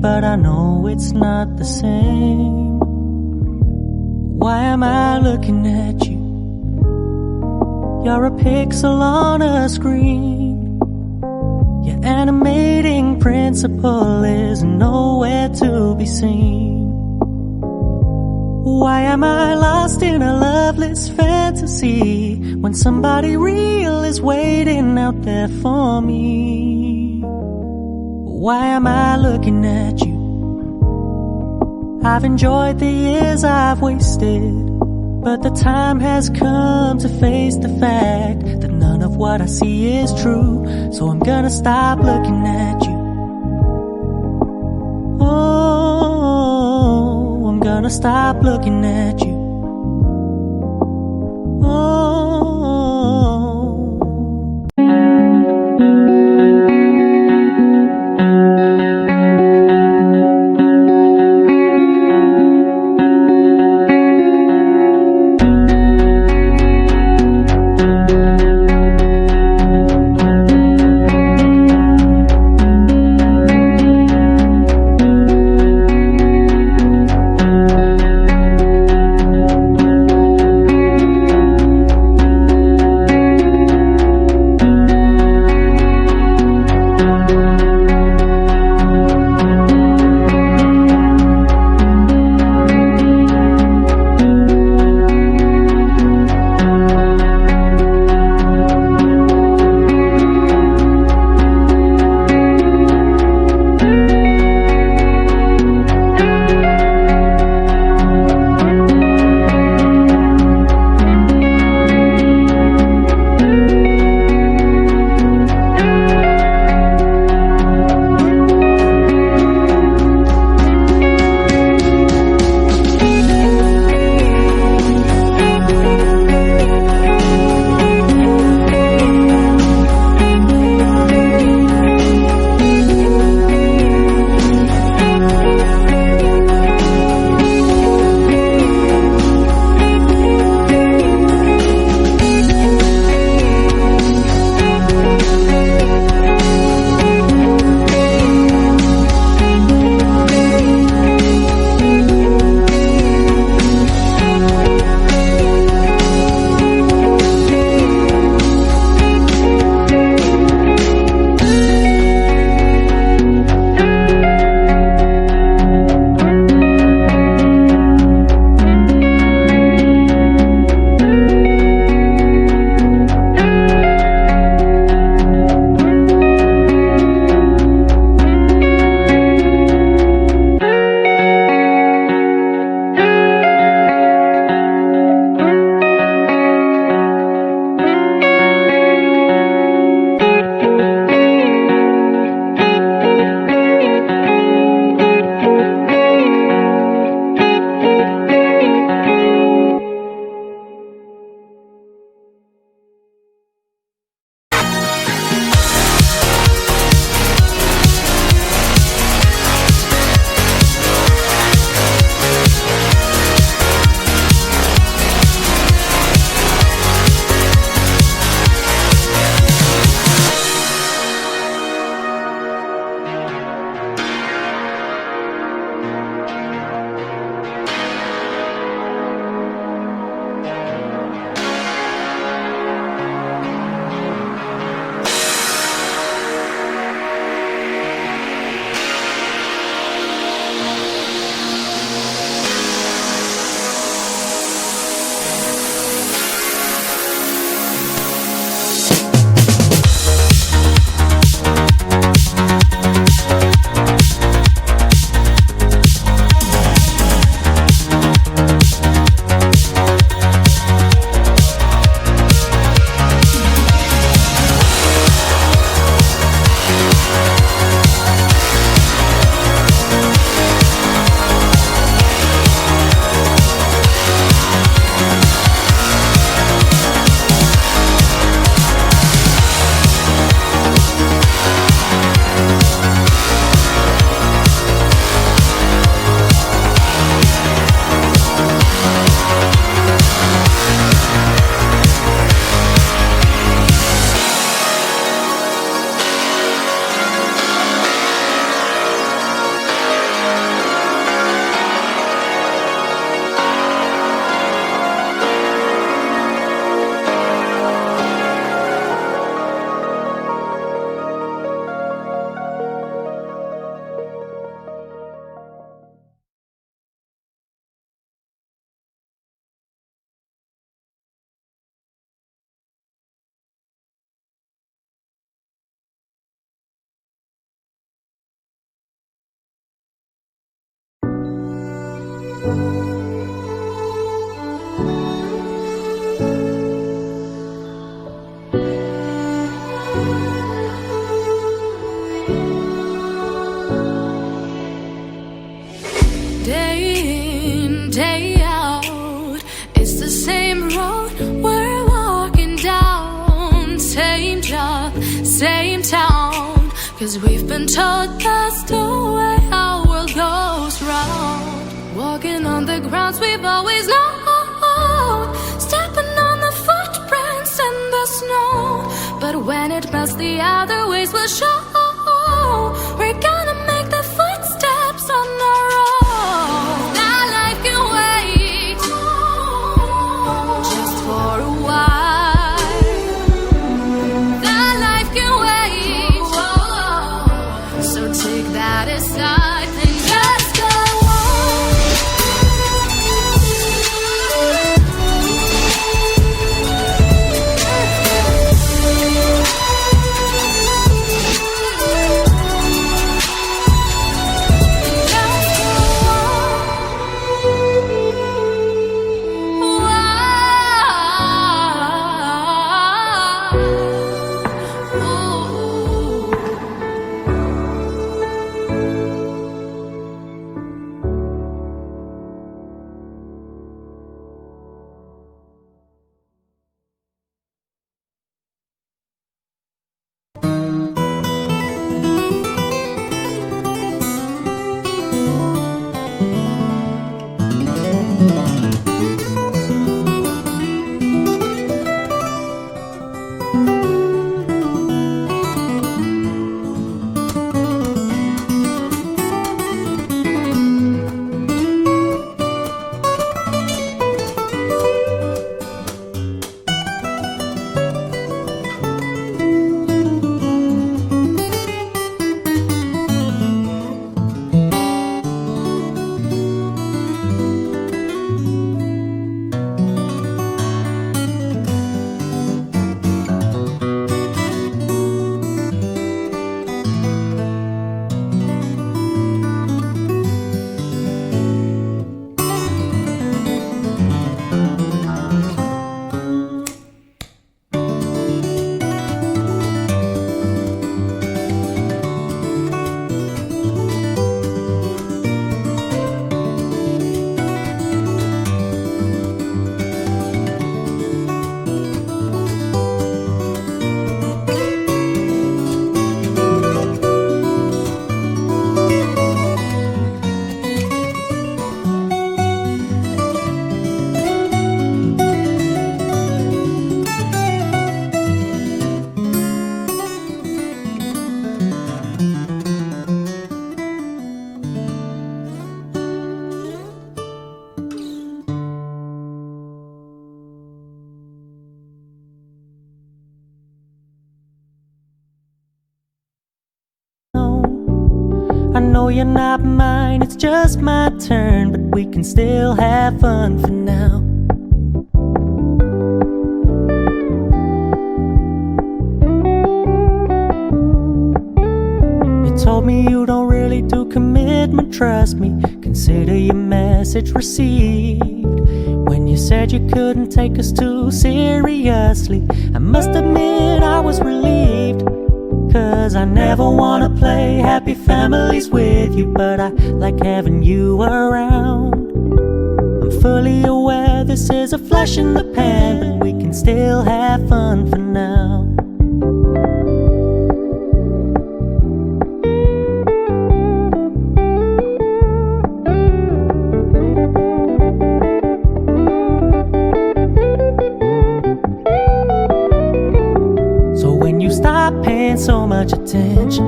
but I know it's not the same. Why am I looking at you? You're a pixel on a screen. Your animating principle is nowhere to be seen. Why am I lost in a loveless fantasy when somebody real is waiting out there for me? Why am I looking at you? I've enjoyed the years I've wasted, but the time has come to face the fact that none of what I see is true. So I'm gonna stop looking at you. Oh, I'm gonna stop looking at you. Oh. Day in, day out, it's the same road we're walking down. Same job, same town, 'cause we've been told that's the way our world goes round. Walking on the grounds we've always known, stepping on the footprints in the snow. But when it melts, the other ways will show. We're gonna make the footsteps on our own. That life can wait, just for a while. That life can wait, so take that aside and just go I know you're not mine, it's just my turn, but we can still have fun for now. You told me you don't really do commitment, trust me, consider your message received. When you said you couldn't take us too seriously, I must admit I was relieved. 'Cause I never wanna play happy families with you, but I like having you around. I'm fully aware this is a flash in the pan, but we can still have fun for now. Stop paying so much attention,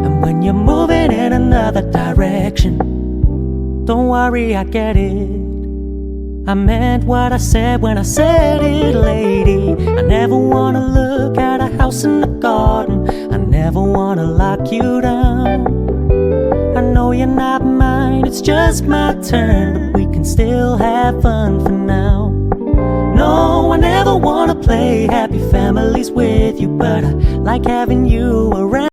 and when you're moving in another direction, don't worry, I get it. I meant what I said when I said it, lady. I never wanna look at a house in the garden, I never wanna lock you down. I know you're not mine, it's just my turn, but we can still have fun for now. No, I never wanna play happy families with you, but I like having you around.